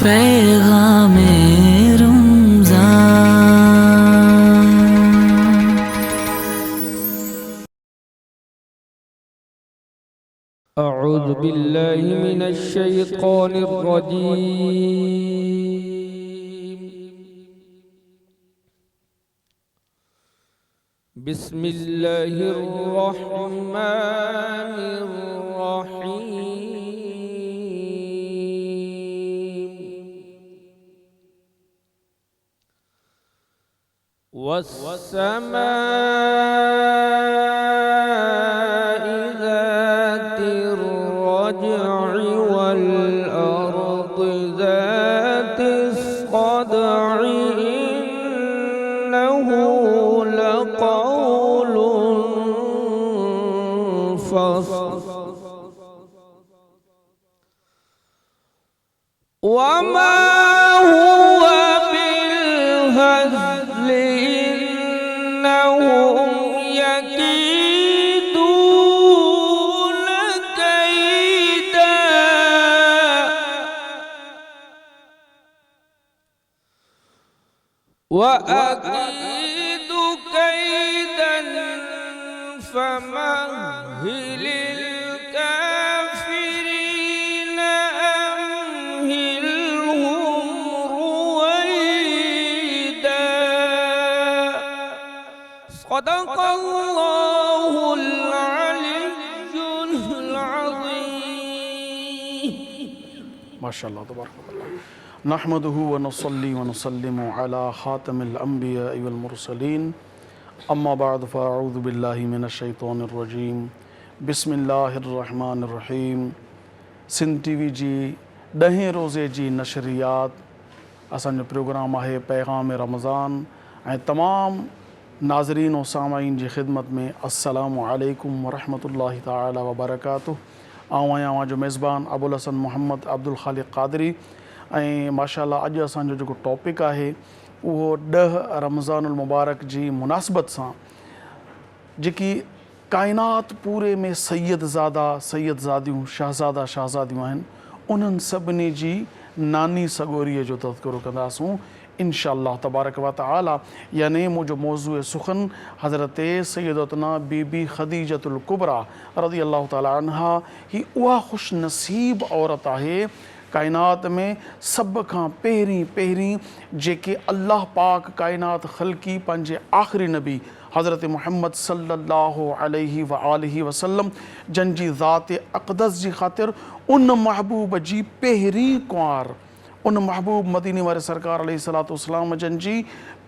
پیغام رمضان. أعوذ بالله من الشيطان الرجيم. بسم الله الرحمن الرحيم. والسماء ذات الرجع والأرض ذات الصدع إنه لقول فصل وما هو بالهزل إنهم يكيدون كيدا وأكيد كيدا فمهل الكافرين أمهلهم رويدا. صدق الله العلي العظيم. ماشاء اللہ تبارک اللہ. نحمده ونصلي ونسلم على خاتم الانبیاء والمرسلین. اما بعد فاعوذ باللہ من الشیطان الرجیم. بسم اللہ الرحمن الرحیم. سندھ ٹی وی جی 10 روزے جی نشریات اسانجو پروگرام ہے پیغام رمضان. تمام ناظرین و سامعین جی خدمت میں السلام علیکم ورحمۃ اللہ تعالی وبرکاتہ. آؤں جو میزبان ابوالحسن محمد عبدالخالق قادری. ماشاء اللہ اج اسانجو جو ٹاپک ہے وہ 10 رمضان المبارک جی مناسبت سان جی کائنات پورے میں سید زادہ سید زادیوں شہزادہ شہزادیوں ہیں انہن سبنی جی نانی سگوری جو تذکرو کنداسوں انشاءاللہ تبارک و تعالی. یعنی مجھو موضوع سخن حضرت سیدتنا بی بی خدیجۃ الکبریٰ رضی اللہ تعالی عنہ ہی وہ خوش نصیب عورت ہے کائنات میں سب کھاں پہریں جے کہ اللہ پاک کائنات خلقی پنجے آخری نبی حضرت محمد صلی اللہ علیہ وآلہ وسلم جن جی ذات اقدس جی خاطر ان محبوب جی پہری کوار ان محبوب مدینی والے سرکار علیہ السلام جن جی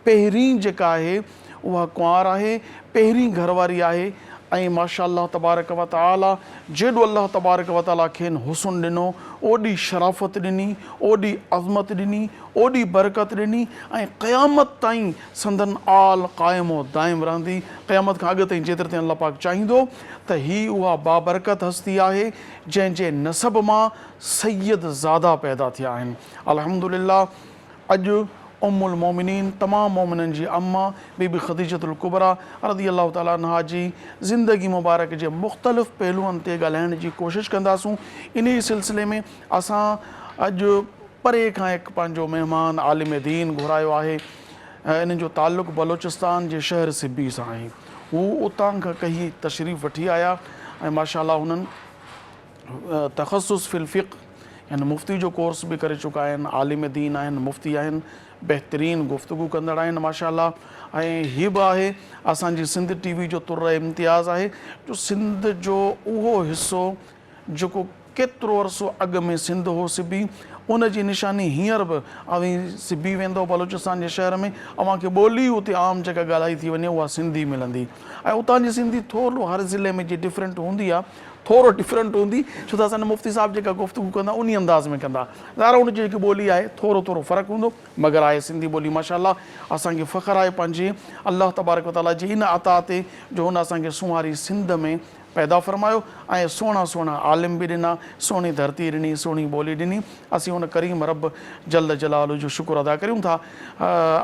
پہریں جکا ہے وہ کوار ہے پہریں گھر واری ہے. ماشاءاللہ تبارک و تعالی جیڈو اللہ تبارک و تعالی کھین حسن ڈنو اوڈی شرافت ڈنی اوڈی عظمت ڈنی اوڈی برکت ڈنی قیامت تائیں سندن آل قائم و دائم رہندی. قیامت کا آگے تائیں جیتر تائیں اللہ پاک چاہیں دو تو ہی وہ بابرکت ہستی ہے جن جے نسب ماں سید زادہ پیدا تھیا ہیں. الحمدللہ اج ام المومنین تمام مومنین جی اماں بی بی خدیجۃ الکبریٰ رضی اللہ تعالیٰ عنہ جی زندگی مبارک جے مختلف پہلوؤں تے ڳالھائڻ جی کوشش کنداسوں. انہی سلسلے میں اساں اج پرے کھاں ایک پانجو مہمان عالم دین گھرایو ہے. ان جو تعلق بلوچستان جے شہر سبی سان ہے. وہ اتاں کھاں کہیں تشریف وٹھی آیا ماشاءاللہ انہن تخصص فی الفقہ یعنی مفتی جو کورس بھی کرے چکا ہیں عالم دین ہیں مفتی ہیں بہترین گفتگو کندڑ ہیں ماشاءاللہ. ہی بھی ہے اسان جی سندھ ٹی وی جو تر امتیاز ہے جو سندھ جو وہ حصو جو کیترو عرصو اگ میں سندھ ہو سبی ان جی نشانی ہیر بھی اویں سبی ویندو بلوچستان جے شہر میں اوہاں کے بولی اتنے عام جگہ ڳالھائی تھی ونے وہ سندھی ملندی. اتاں جی سندھی تھوڑو ہر ضلع میں جی ڈفرینٹ ہوندی ہے تھوڑو ڈفرینٹ ہوندی छो त असांजा मुफ़्ती साहब जेका गुफ़्तगू कंदा उन अंदाज़ में कंदा. ज़ाहिर उन जी जेकी ॿोली आहे थोरो फ़र्क़ु हूंदो मगर आहे सिंधी ॿोली माशाअल्लाह. असांखे फ़ख़्रु आहे पंहिंजे अल्लाह तबारक व ताला जी इन अता ते जो हुन असांखे सुवारी सिंध में पैदा फरमायो ऐं सोना सोना आलिम भी ॾिना सोनी धरती ॾिनी सोनी ॿोली ॾिनी. असीं हुन करीम रब जल्द जलाल जो शुक्र अदा करियूं था.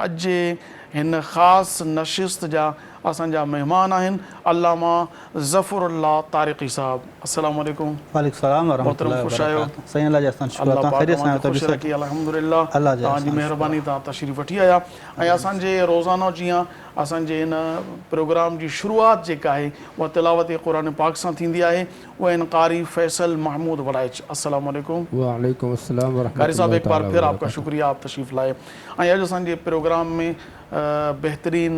अॼु हिन ख़ासि नशिस्त जा असांजा महिमान आहिनि अल्लामा ज़फ़रुल्लाह तारिक़ी साहब। अस्सलामु अलैकुम। वालेकुम सलाम व मोहतरम रहमतुल्लाहि व ख़ुश आहियो? बरकातहू। साईं अल्लाह जा अहसान शुक्र अल्लाह आहे। पाक ख़ैरियत सां आहियो? ख़ुशि रखी अल्हम्दुलिल्लाह। अल्लाह जा तव्हांजी अहसान महिरबानी, तव्हां तशरीफ़ वठी आया। ऐं असांजे रोज़ाना जीअं असांजे हिन प्रोग्राम जी शुरूआत जेका आहे उहा तिलावत क़ुरान पाक सां थींदी आहे। उहे आहिनि क़ारी फैसल महमूद वड़ाइच। अस्सलामु अलैकुम। वालेकुम अस्सलाम व क़ारी साहब, एक बार रहमतुल्लाहि फिर व आपका शुक्रिया, आप तशरीफ़ लाए। ऐं अॼु असांजे प्रोग्राम में बहितरीन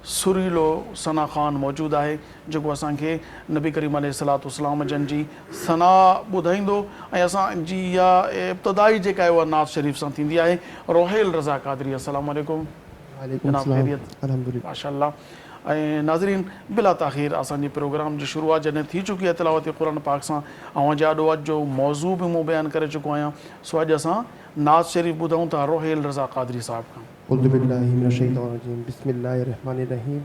सुरीलो सना ख़ान मौजूदु आहे जेको असांखे नबी करीम अलैहिस्सलातु वस्सलाम जन जी सना ॿुधाईंदो। ऐं असांजी इहा इब्तिदाई जेका आहे उहा नाज़ शरीफ़ सां थींदी आहे। रोहेल रज़ा क़ादरी, अस्सलामु अलैकुम। जनाब ख़ैरियत? अल्हम्दुलिल्लाह। माशाअल्लाह। ऐं नाज़रीन, बिला ताख़ीर असांजे प्रोग्राम जी शुरूआत जॾहिं थी चुकी आहे तिलावत क़ुरान पाक सां, ऐं अॼु ॾाढो अॼु जो मौज़ू बि मूं बयानु करे चुको आहियां। सो अॼु असां नाज़ शरीफ़ ॿुधूं था रोहेल रज़ा क़ादरी साहिब खां। अऊज़ु बिल्लाहि मिनश शैतानिर रजीम, बिस्मिल्लाहिर रहमानिर रहीम।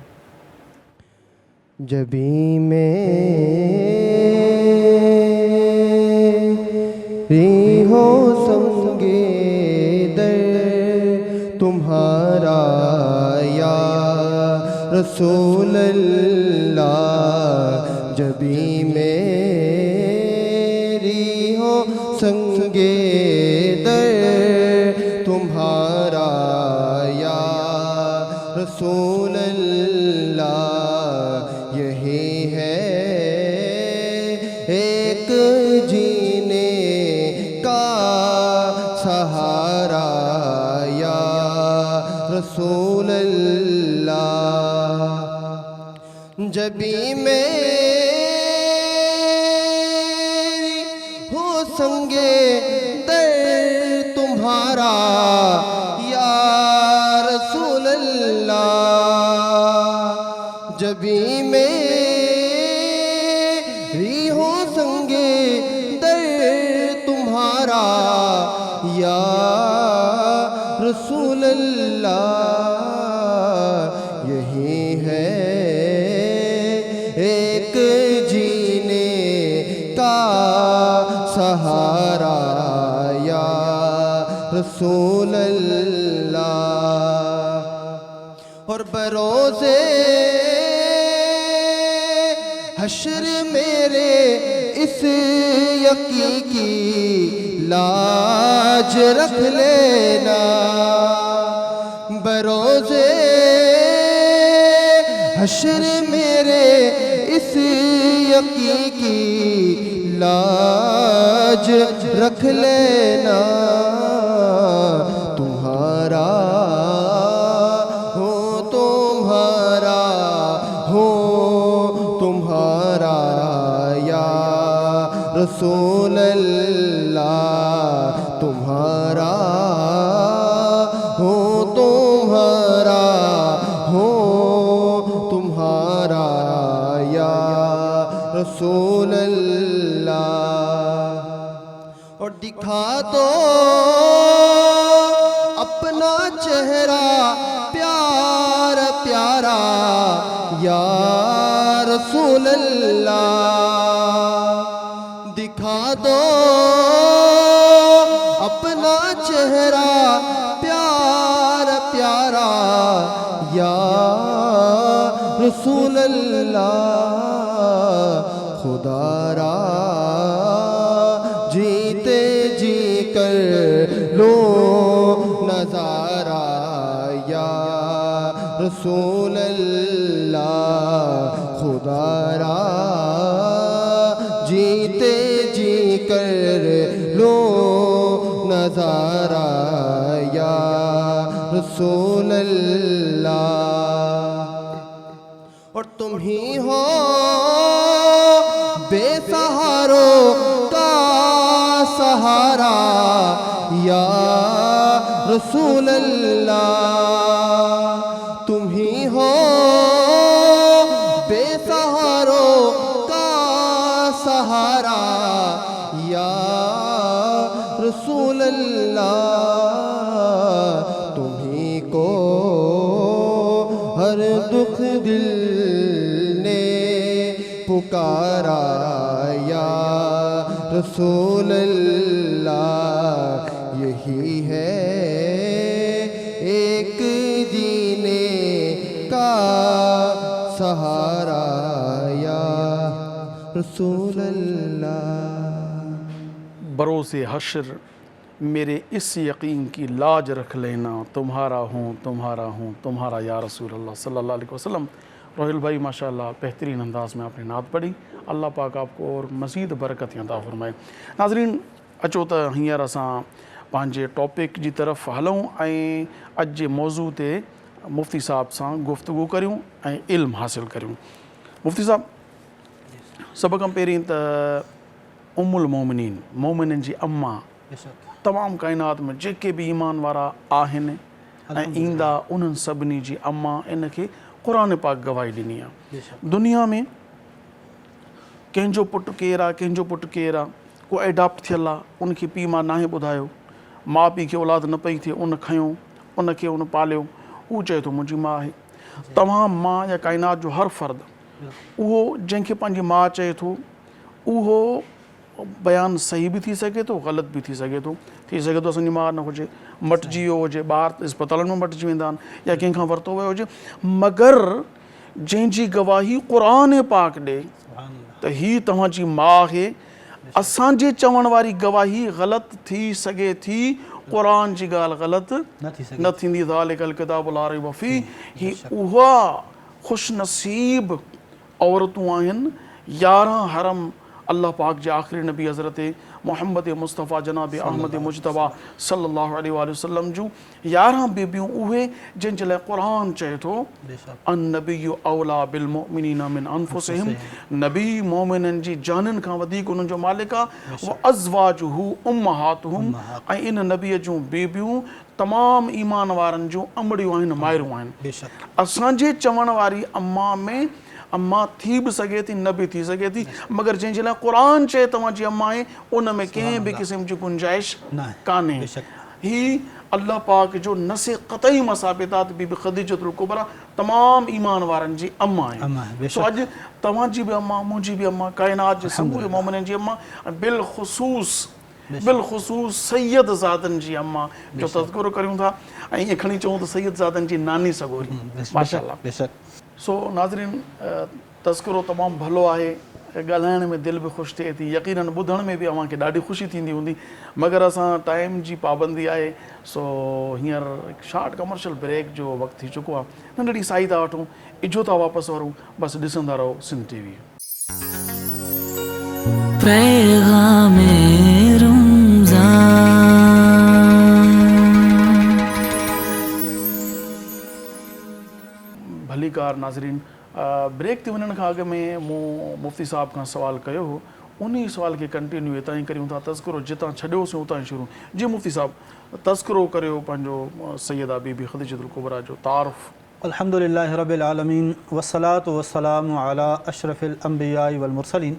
जबी मेरी हो संगे दर तुम्हारा या रसूल अल्लाह, जबी मेरी हो संगे दर तुम्हारा या रसूल अल्लाह, यही है एक जीने का सहारा या रसूल अल्लाह, जबी मेरी हो संगे दर तुम्हारा या रसूल अल्लाह, जबी मेरी हो संगे दर तुम्हारा या रसूल अल्लाह, यही है एक जीने का सहारा या रसूल अल्लाह। और बरोज़े हश्र मेरे इस यकी की लाज रख लेना, बरोज़े हश्र मेरे इस यकी की लाज रख लेना, तुम्हारा हो तुम्हारा हो तुम्हारा या रसूल अल्लाह, तुम्हारा हो तुम्हारा हो तुम्हारा या रसूल अल्लाह। और दिखा दो अपना चेहरा प्यार प्यारा या रसूल अल्लाह, दिखा दो अपना चेहरा प्यार प्यारा या रसूल अल्लाह, खुदारा जीते जी कर लो नजारा या रसूल अल्लाह, खुदारा जीते जी कर लो नजारा या रसूल अल्लाह। और तुम ही हो बेसहारों का सहारा या रसूल अल्लाह, तुम ही हो बेसहारों का सहारा या रसूल अल्लाह, तुम्ही को हर दुख दिल ने पुकारा या रसूल अल्लाह, यही है एक जीने का رسول اللہ. بروز حشر میرے اس یقین کی لاج رکھ لینا، تمہارا ہوں تمہارا ہوں تمہارا یا رسول اللہ صلی اللہ علیہ وسلم. روہل بھائی ماشاءاللہ بہترین انداز میں آپ نے نعت پڑھی. اللہ پاک آپ کو اور مزید برکت عطا فرمائے. ناظرین اچو تو ہینئر اساں پانچے ٹاپک جی طرف ہلوں ऐं اج जे موضوع تے مفتی صاحب सां गुफ़्तगू करियूं ऐं इल्म हासिल करियूं. मुफ्ती साहब सभ खां पहिरीं त उम्मुल मोमिनीन मोमिननि जी अम्मा तमामु काइनात में जेके बि ईमान वारा आहिनि ऐं ईंदा उन्हनि सभिनी जी अम्मा इन खे क़ुरान पाक गवाही ॾिनी आहे. दुनिया में कंहिंजो पुटु केरु आहे कंहिंजो पुटु केरु आहे, को एडॉप्ट थियल आहे, उनखे पीउ मां नाहे ॿुधायो, माउ पीउ खे औलाद न पई थिए, उन खयो उनखे उन पालियो, हू चए थो मुंहिंजी माउ आहे. तमामु मां या काइनात जो हर फ़र्द उहो जंहिंखे पंहिंजी माउ चए थो उहो बयानु सही बि थी सघे थो, ग़लति बि थी सघे थो असांजी माउ न हुजे, मटिजी वियो हुजे, ॿार इस्पतालनि में मटिजी वेंदा आहिनि या कंहिंखां वरितो वियो हुजे, मगर जंहिंजी गवाही क़ुरान पाक ॾे त हीअ तव्हांजी माउ आहे. असांजे चवण वारी गवाही ग़लति थी सघे थी, क़ुरान जी ॻाल्हि ग़लति न थींदी. ज़ालिकल किताबु ला रैब फ़ीह. ही उहा ख़ुशनसीब औरतूं आहिनि 11 हरम अल्लाह पाक जे आख़िरी नबी हज़रत मोहम्मद मुस्तफ़ा जनाब अहमद मुजतबा सल्लल्लाहु अलैहि वसल्लम जूं 11 बीबियूं उहे जंहिंजे लाइ क़ुरान चए थो अन नबिय्यु औला बिल मुमिनीना मिन अनफुसिहिम. नबी मोमिननि जी जाननि खां वधीक उन्हनि जो मालिक आहे. व अज़वाजुहु उम्महातुहुम. ऐं इन नबीअ जूं बीबियूं तमामु ईमान वारनि जूं अमड़ियूं आहिनि, माइरूं आहिनि. असांजे चवण वारी अम्मा में अम्मा थी बि सघे थी, न बि थी सघे थी, मगर जंहिंजे लाइ क़ुरान चए तव्हांजी अम्मा आहे उन में कंहिं बि क़िस्म जी गुंजाइश कान्हे. ही अल्लाह पाक जो नसे क़तई मसाबितात बीबी ख़दीजतुल कुबरा तमामु ईमान वारनि जी अम्मा आहे. सो अॼु तव्हांजी बि अम्मा, मुंहिंजी बि अम्मा, काइनात जे समूरे मोमिननि जी अम्मा, बिलख़ुसूस सैयद ज़ादनि जी अम्मा जो तज़किरो करियूं था. ऐं ईअं खणी चऊं त सैयद ज़ादनि जी नानी सगोरी माशाअल्लाह. सो नाज़रीन तज़किरो तमामु भलो आहे, ॻाल्हाइण में दिलि बि ख़ुशि थिए थी, यकीनन ॿुधण में बि अव्हांखे ॾाढी ख़ुशी थींदी हूंदी, मगर असां टाइम जी पाबंदी आहे. सो हींअर हिकु शॉर्ट कमर्शियल ब्रेक जो वक़्तु थी चुको आहे. नंढड़ी साई था वठूं, इजो था वापसि वरूं. बसि ॾिसंदा रहो सिंध टीवी. पैगामे रमज़ान. भली कार नाज़रीन, ब्रेक ते वञण खां अॻु में मूं मुफ्ती साहब खां सुवाल कयो हो, उन सुवाल खे कंटिन्यू हितां ई करियूं था. तज़किरो जितां छॾियोसीं उतां ई शुरू. जी मुफ्ती साहब तज़किरो करियो पंहिंजो सैयदा बीबी ख़दीजतुल कुबरा जो तारुफ़. अल्हम्दुलिल्लाहि रब्बिल आलमीन वस्सलातु वस्सलामु अला अशरफिल अंबिया वल मुरसलीन.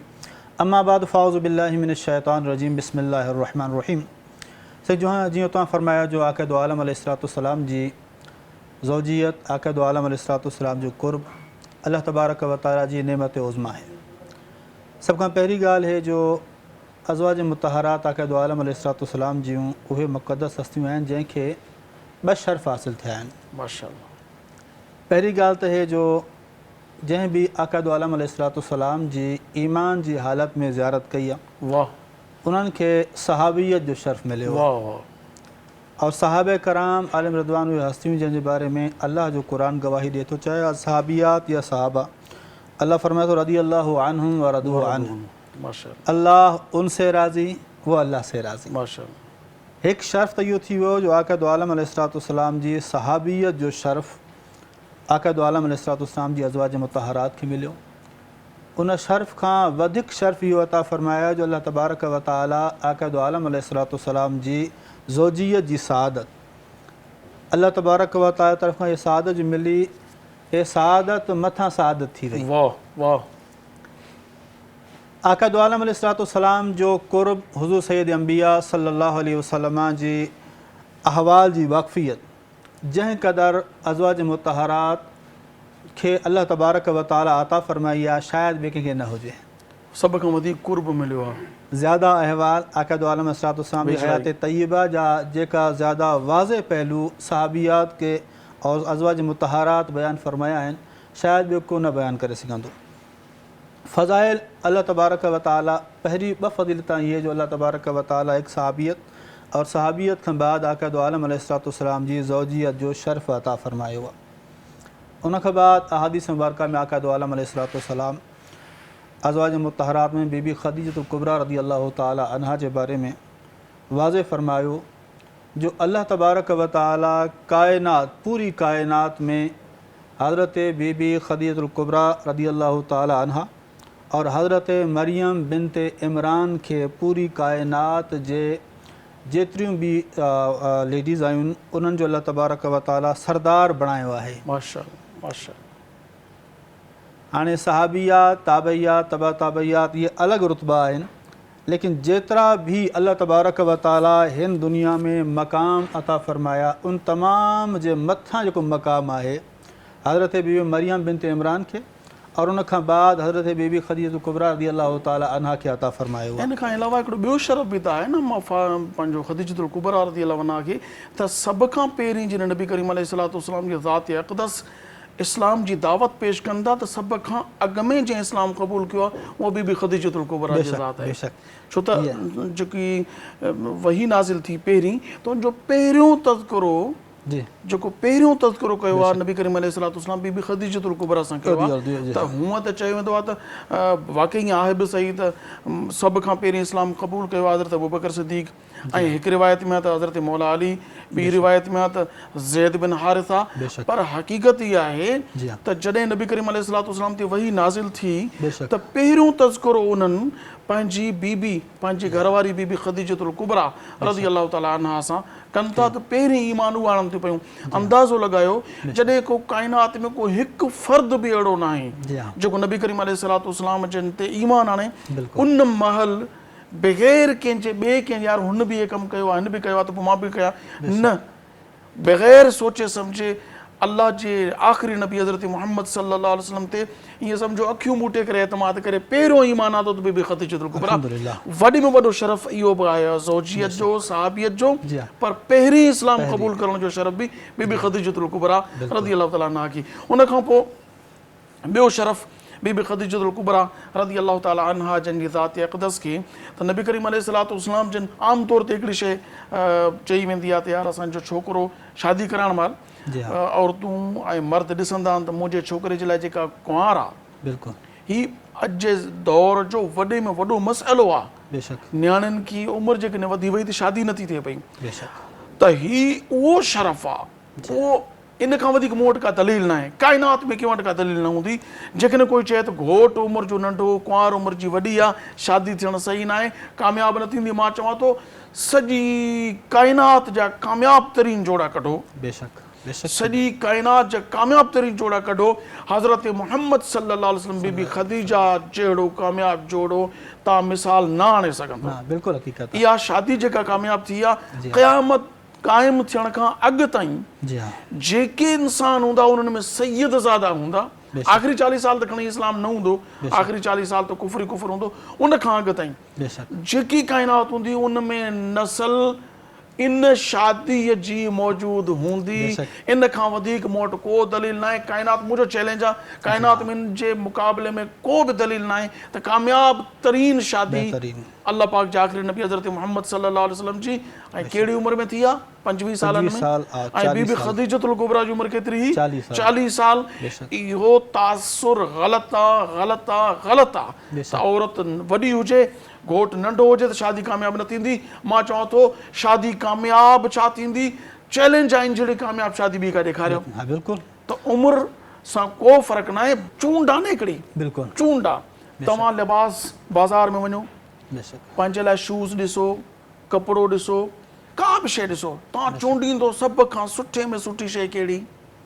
अम्मा बाद फ़ाउज़ु बिल्लाहि मिनश शैतानिर रजीम. बिस्मिल्लाहिर रहमानिर रहीम. से जीअं तव्हां फरमाया जो आक़िद आलम अलैहिस्सलाम जी ज़ौजियत, आक़िद आलम अलैहिस्सलाम जो क़ुर्ब अल्लाह तबारक व तआला जी नेमत उज़्मा है. सभ खां पहिरीं ॻाल्हि है जो अज़वाज मुतहरात आक़िद आलम अलैहिस्सलाम जूं उहे मुक़द्दस हस्तियूं आहिनि जंहिंखे 2 शर्फ़ हासिल थिया आहिनि माशाअल्लाह. पहिरीं ॻाल्हि त हे जो जंहिं बि आक़िद आलम अलैहिस्सलाम जी ईमान जी हालत में ज़ियारत कई आहे, वाह, उन्हनि खे सहाबियत जो शर्फ़ मिलियो. वाह वाह. और सहाबे कराम आलिम रज़वान उहे हस्तियूं जंहिंजे बारे में अल्लाह जो क़ुरान गवाही ॾिए थो, चाहे सहाबियात या सहाबा. अल्लाह फरमाए थो रदी अल्लाहु अन्हुम व रदू अन्हु. माशाअल्लाह. अल्लाह उनसे राज़ी, वो अल्लाह से राज़ी. माशाअल्लाह. हिकु शर्फ़ त इहो थी वियो जो आक़िद आलम अलैहिस्सलाम जी सहाबियत जो शर्फ़ आक़िद आलम अलैहिस्सलाम जी अज़वाज मुतहरात खे मिलियो. उन शर्फ़ खां वधीक शर्फ़ इहो अता फ़रमाया जो अल्लाह तबारक व तआला आक़िद आलम अलैहिस्सलाम जी ज़ौजियत जी सआदत अल्लाह तबारक व तआला तरफ़ खां इहा सआदत जो मिली, हे सआदत मथां सआदत थी वई. वाह वाह. आक़िद आलम अलैहिस्सलाम जो क़ुर्ब, हुज़ूर सैयद अंबिया सल्लल्लाहु अलैहि वसल्लम जी अहवाल जी वाक़फ़ियत जंहिं क़दर अज़वाज मुतहरात खे अल्लाह तबारक व तआला अता फ़रमाई आहे, शायदि ॿिए कंहिंखे न हुजे. सभ खां वधीक क़ुर्ब मिलियो आहे. ज़्यादा अहवाल आक़िद आलम अलैहिस्सलाम जी हयात तय्यबा जा जेका ज़्यादा वाज़े पहलू सहाबियात के और अज़वाज मुतहरात बयानु फ़रमाया आहिनि, शायदि ॿियो को न बयानु करे सघंदो. فضائل اللہ تبارک و تعالیٰ پہری ب فضیلتاں یہ جو اللہ تبارک و تعالیٰ ایک صحابیت اور صحابیت کھن بعد آقا دو عالم علیہ السلام جی زوجیت جو شرف عطا فرمائے ہوا ان کے بعد احادیث مبارکہ میں آقا دو عالم علیہ السلام ازواج مطہرات میں بی بی خدیجۃ الکبریٰ رضی اللہ تعالیٰ عنہا کے بارے میں واضح فرمایو جو اللہ تبارک و تعالیٰ کائنات پوری کائنات میں حضرت بی بی خدیجۃ الکبریٰ رضی اللہ تعالیٰ عنہا اور حضرت مریم بنت عمران کے پوری کائنات جے جیتریوں بھی لیڈیز آئیں انہوں جو اللہ تبارک و تعالیٰ سردار بنایا ہے ماشاءاللہ ماشاءاللہ. ہانے صحابیات تابعیات تبع تابعیات یہ الگ رتبہ ہیں لیکن جترا بھی اللہ تبارک و تعالیٰ ہن دنیا میں مقام عطا فرمایا ان تمام جے متھاں جو مقام ہے حضرت بی بی مریم بنت عمران کے اور ان کا بعد حضرت بی بی خدیجۃ الکبریٰ رضی اللہ تعالیٰ عنہا کے عطا فرمائے ہوا. ان کا علاوہ ایک بیو شرف بھی تھا ہے نا پنجو خدیجۃ الکبریٰ رضی اللہ عنہا کے تا سب کا پیریں جن نبی کریم علیہ السلام کی ذات اقدس اسلام جی دعوت پیش کندا تو سب کھاں اگ میں جن اسلام قبول کیا وہ بی بی خدیجۃ الکبریٰ جی ذات ہے. چھو تا جو کہ وہی نازل تھی پیریں تو جو پیریوں تذکرو جو کو پیریوں تذکرو کہوا نبی کریم علیہ السلام بی بی خدیجۃ الکبریٰ سان کہوا تا ہوں تا چاہیے ویندو تا واقعی آہے بھی صحیح تا سب کھاں پیریں اسلام قبول کہوا حضرت ابوبکر صدیق ایک روایت میں آتا حضرت مولا علی بی روایت میں آتا زید بن حارثہ پر حقیقت یہ ہے تا جڑے نبی کریم علیہ السلام تی وہی نازل تھی تا پیروں تذکرو انہن پانچی بی بی پانچی گھرواری بی بی خدیجۃ الکبریٰ رضی اللہ تعالیٰ عنہا سا کنتا تو پیریں ایمان وارن تھی پیوں اندازو لگایو جڑے کو کائنات میں کو ہک فرد بھی اڑو نہ ہے جو کو نبی کریم علیہ السلام جن تے ایمان آنے ان محل بغیر کنچے بے کن یار ہن بھی یہ کم کہوا ہن بھی کہوا تو ماں بھی کہا نہ بغیر سوچے سمجھے اللہ جے آخری نبی حضرت محمد صلی اللہ علیہ وسلم تے یہ سمجھو اکھیوں موٹے کرے اعتماد کرے پیروں ایمان آتو تو بی بی خدیجۃ الکبریٰ وڈی میں وڈو شرف ایو بغایا زوجیت جو صحابیت جو پر پہری اسلام قبول کرنے جو شرف بھی بی بی خدیجۃ الکبریٰ رضی اللہ تعالیٰ عنہ کی. انہاں کھاں پو بیو شرف بی بی خدیجۃ الکبریٰ رضی اللہ تعالیٰ عنہ جن کی ذات اقدس کی تو نبی کریم علیہ السلام جن عام طور تے ہکڑی شے چئی ویندی آتے یار اساں جو چھوکرو شادی کران مال عورتوں ऐं मर्द ॾिसंदा आहिनि त मुंहिंजे छोकिरे जे लाइ जेका कुंवार आहे बिल्कुलु ही अॼु जे दौर जो वॾे में वॾो मसइलो आहे. नियाणियुनि की उमिरि जेकॾहिं वधी वई त शादी नथी थिए पई त ही उहो शरफ़ आहे उहो इन खां वधीक मूं वटि का दलील न आहे काइनात में कंहिं वटि का दलील न हूंदी. जेकॾहिं कोई चए त घोट उमिरि जो नंढो कुंवार उमिरि जी वॾी आहे शादी थियणु सही न आहे कामयाबु न थींदी मां चवां थो सॼी काइनात जा कामयाब तरीन जोड़ा कढो सॼी काइनात जा कामयाब तरीन जोड़ा कढो हज़रत मुहम्मद सल्लल्लाहु अलैहि वसल्लम बीबी ख़दीजा जहिड़ो कामयाब जोड़ो तव्हां मिसाल न आणे सघंदो. बिल्कुलु हक़ीक़त इहा शादी जेका कामयाब थी आहे क़यामत क़ाइमु थियण खां अॻु ताईं जेके इंसान हूंदा उन्हनि में सैयद ज़ादा हूंदा. आख़िरी 40 साल त खणी इस्लाम न हूंदो आख़िरी 40 साल त कुफ़र कुफ़र हूंदो उन खां अॻु ताईं जेकी काइनात हूंदी उन में नस्ल इन शादीअ जी मौजूद हूंदी. इन खां वधीक मूं वटि को दलील न आहे. काइनात मुंहिंजो चैलेंज आहे काइनात में जे मुक़ाबले में को बि दलील न आहे त कामयाब तरीन शादी अल्लाह पाक जे आख़िरी नबी हज़रत मुहम्मद सल्लल्लाहु अलैहि वसल्लम जी ऐं कहिड़ी उमिरि में थी आहे 25 सालनि में ऐं बीबी ख़दीजतुल कुबरा जी उमिरि केतिरी हुई 40 साल. इहो तासुर ग़लति आहे त औरत वॾी हुजे घोट नंढो हुजे त शादी कामयाब न थींदी. मां चवां थो शादी कामयाब छा थींदी चैलेंज आहिनि जहिड़ी कामयाब शादी बि का ॾेखारियो त उमिरि सां को फ़र्क़ु न आहे. चूंड आहे न हिकिड़ी चूंड आहे. तव्हां लिबास बाज़ार में वञो पंहिंजे लाइ शूज़ ॾिसो कपिड़ो ॾिसो का बि शइ ॾिसो तव्हां चूंडींदो सभ खां सुठे में सुठी शइ कहिड़ी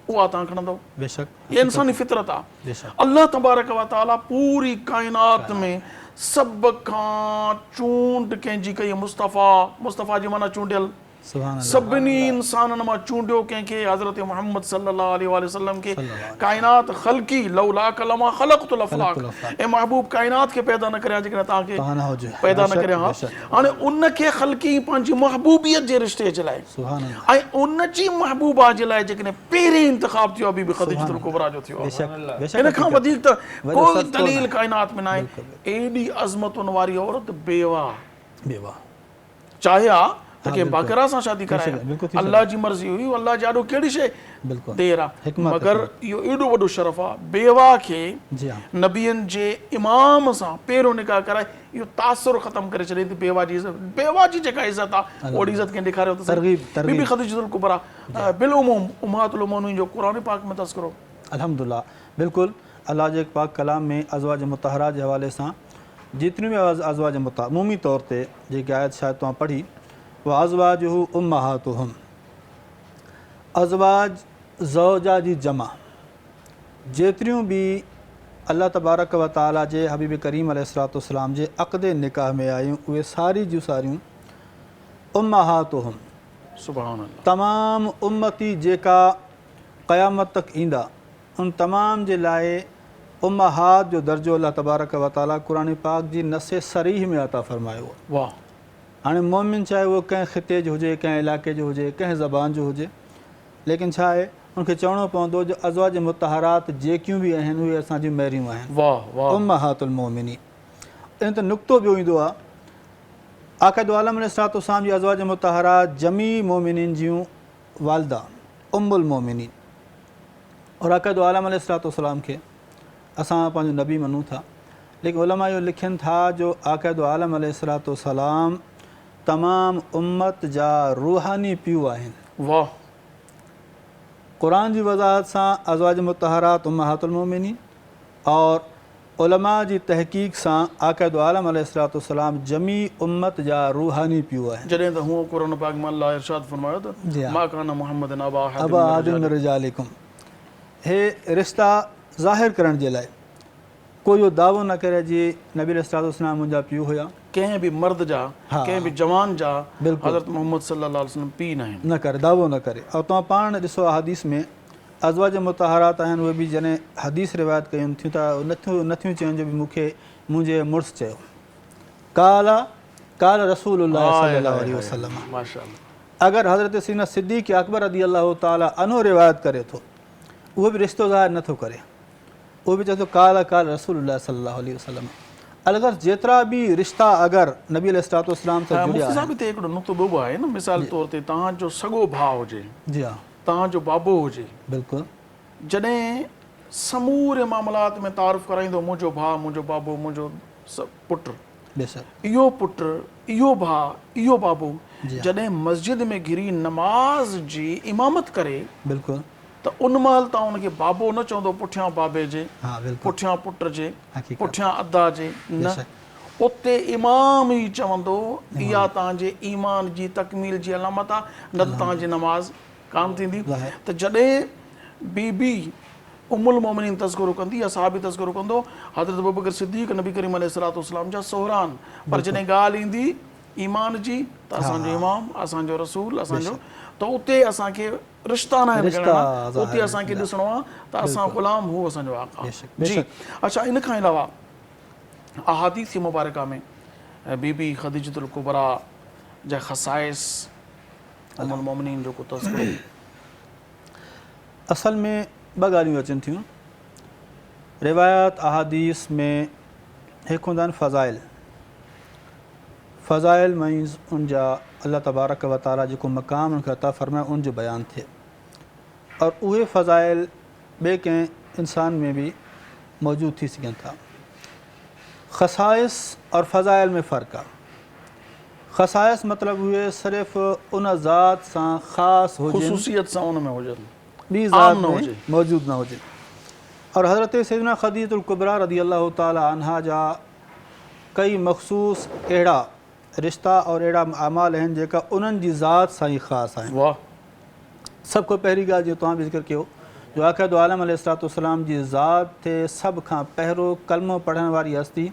उहा तव्हां खणंदो. इहा इंसानी फितरत आहे. अल्लाह तबारक व तआला पूरी काइनात में सभ खां चूंड कंहिंजी कई मुस्तफ़ा जी माना चूंडियल سبحان اللہ सभिनी इंसाननि मां चूंडियो कंहिंखे हज़रत मोहम्मद सल्लल्लाहु अलैहि वसल्लम खे काइनात ख़ल्क़ी लौला कलमा ख़लक़तुल अफ़लाक ऐं महबूब काइनात खे पैदा न करिया जेकॾहिं तव्हांखे तव्हां न हुजे पैदा न करिया हा हाणे उनखे ख़ल्क़ी पंहिंजी महबूबियत जे रिश्ते जे लाइ सुभान अल्लाह ऐं उनजी महबूबा जे लाइ जेकॾहिं पहिरीं इंतिख़ाब थियो बीबी ख़दीजतुल कुबरा जो थियो बेशक बेशक इन खां वधीक त कोई दलील काइनात में न आहे एॾी अज़मतुनि वारी औरत बेवा चाहे हा त कंहिं बाक़रा सां शादी कराए अल्लाह जी मर्ज़ी हुई अल्लाह जी ॾाढो कहिड़ी शइ बिल्कुलु देर आहे मगर इहो एॾो वॾो शरफ़ आहे बेवा खे जी हा नबियनि जे इमाम सां पहिरियों निकाह कराए इहो तासुर ख़तमु करे छॾे थी बेवा जी इज़त बेवा जी जेका इज़त आहे ओड़ी इज़त कंहिं ॾेखारियो त बीबी ख़दीजतुल कुबरा बिलउमूम उम्महातुल मोमिनीन जो क़ुरान पाक में तज़किरो अल्हम्दुलिल्लाह बिल्कुलु अल्लाह जे पाक कलाम में अज़वाज मुतहरा जे हवाले सां जेतिरियूं बि अज़वाज मुतअम्मी तौर ते जेकी आयत शायदि तव्हां पढ़ी व अज़वाजुहु उम्महातुहुम अज़वाज ज़ौजा जी जमा जेतिरियूं बि अल्लाह तबारक व तआला जे हबीब करीम अलैहिस्सलाम जे अक़दे निकाह में आयूं उहे सारी जूं सारियूं उम्महातुहुम सुभान अल्लाह तमामु उम्मती जेका क़यामत तक ईंदा उन तमाम जे लाइ उम्महात जो दर्जो अल्लाह तबारक व तआला क़ुरान पाक जी नसे सरीह में अता फ़रमायो वाह हाणे मोमिन चाहे उहो कंहिं ख़िते जो हुजे कंहिं इलाइक़े जो हुजे कंहिं ज़बान जो हुजे लेकिन छा आहे उनखे चवणो पवंदो जो अज़वाज मुतहरात जेकियूं बि आहिनि उहे असांजियूं मैरियूं आहिनि वाह वाह उम्महातुल मोमिनीन इन त नुक़्तो ॿियो ईंदो आहे आक़ाइद आलम अलैहिस्सलाम जी अज़वाज मुतहरात जमी मोमिनीन जूं वालदा उम्मुल मोमिनीन और आक़ाइद आलम अलैहिस्सलाम खे असां पंहिंजो नबी मञूं था लेकिन उलमा इहो लिखनि था जो आक़ाइद आलम अलैहिस्सलाम तमामु उम्मत जा रूहानी पीउ आहिनि वाह क़ुरान जी वज़ाहत सां अज़वाज मुतहरात उम्महातुल मोमिनीन और उलमा जी तहक़ीक़ सां आक़ाइद आलम अलैहिस्सलाम जमी उम्मत जा रूहानी पीउ आहिनि जॾहिं त हूअ क़ुरान पाक में अल्लाह इरशाद फरमायो त मा कान मुहम्मदन अबा आदिम मिन रिजालिकुम हे रिश्ता ज़ाहिर करण जे लाइ कोई इहो दावो न करे जी नबी अलैहिस्सलाम मुंहिंजा पीउ हुया कंहिं बि मर्द जा कंहिं बि जवान जा बिल्कुलु हज़रत मोहम्मद सल्लल्लाहु अलैहि वसल्लम पीउ न आहिनि न करे दावो न करे और तव्हां पाण ॾिसो हदीस में अज़वाज मुतहरात आहिनि उहे बि जॾहिं हदीस रिवायत कयूं थियूं त नथियूं चवनि जो बि मूंखे मुंहिंजे मुड़ुस चयो काल रसूलुल्लाह सल्लल्लाहु अलैहि वसल्लम माशाअल्लाह अगरि हज़रत सीना सिद्दीक़ अकबर रज़ी अल्लाह ताला अनो रिवायत करे थो उहो बि रिश्तो ज़ाहिर नथो करे उहो बि चए थो काल रसूलुल्लाह सल्लल्लाहु अलैहि वसल्लम अलॻि जेतिरा बि रिश्ता अगरि नबी अलैहिस्सलाम सां जुड़िया मुफ़्ती साहब हिते हिकिड़ो नुक़्तो ॿियो बि आहे न मिसाल तौर ते तव्हांजो सॻो भाउ हुजे जी हा तव्हांजो बाबो हुजे बिल्कुलु जॾहिं समूरे मामलात में तारुफ़ कराईंदो मुंहिंजो भाउ मुंहिंजो बाबो मुंहिंजो पुटु बेशक इहो पुटु इहो भाउ इहो बाबो जॾहिं मस्जिद में घिरी नमाज़ जी इमामत करे बिल्कुलु त उन महिल तव्हां हुनखे बाबो न चवंदो पुठियां बाबे जे हा बिल्कुलु पुठियां पुट जे हक़ीक़त पुठियां अदा जे न उते इमाम ई चवंदो इहा तव्हांजे ईमान जी तकमील जी अलामत आहे न त तव्हांजी नमाज़ कान थींदी त जॾहिं बीबी उम्मुल मोमिनीन तज़किरो कंदी या साहबी तज़किरो कंदो हज़रत अबू बकर सिद्दीक़ नबी करीम अलैहिस्सलाम जा सोहरान पर जॾहिं ग़ाल्हि ईंदी ईमान जी त असांजो इमाम असांजो रसूल असांजो त उते असांखे रिश्ता न आहिनि उते असांखे ॾिसणो आहे त असां ग़ुलाम हू असांजो आका जी अच्छा इन खां अलावा अहादीस मुबारका में बीबी ख़दीजतुल कुबरा जा ख़साइस उम्मुल मोमिनीन जो को तज़किरो असल में ॿ ॻाल्हियूं अचनि थियूं रिवायत अहादीस में हिकु हूंदा आहिनि फ़ज़ाइल मीन्स उनजा अल्लाह तबारक व ताला जेको मक़ाम उनखे अता फ़रमाए उन जो बयानु थिए और उहे फ़ज़ाइल ॿिए कंहिं इंसान में भी मौजूदु थी सघनि था। ख़साइस और फ़ज़ाइल में फ़र्क़ु आहे। ख़साइस मतिलबु उहे सिर्फ़ु उन ज़ात सां ख़ासि हुजे, ख़ुसूसियत सां उन में हुजनि, ॿी ज़ात में मौजूदु न हुजे। और हज़रत सैयदना ख़दीजतुल कुबरा रज़ी अल्लाह ताला अन्हा जा कई मख़सूस अहिड़ा रिश्ता और अहिड़ा अमाल आहिनि जेका उन्हनि जी ज़ात सां ई ख़ासि आहिनि। वाह। सभ खां पहिरीं ॻाल्हि जो तव्हां बि ज़िक्र कयो जो आक़ाइद आलम अलैहिस्सलाम जी ज़ात ते सभ खां पहिरियों कलमो पढ़ण वारी हस्ती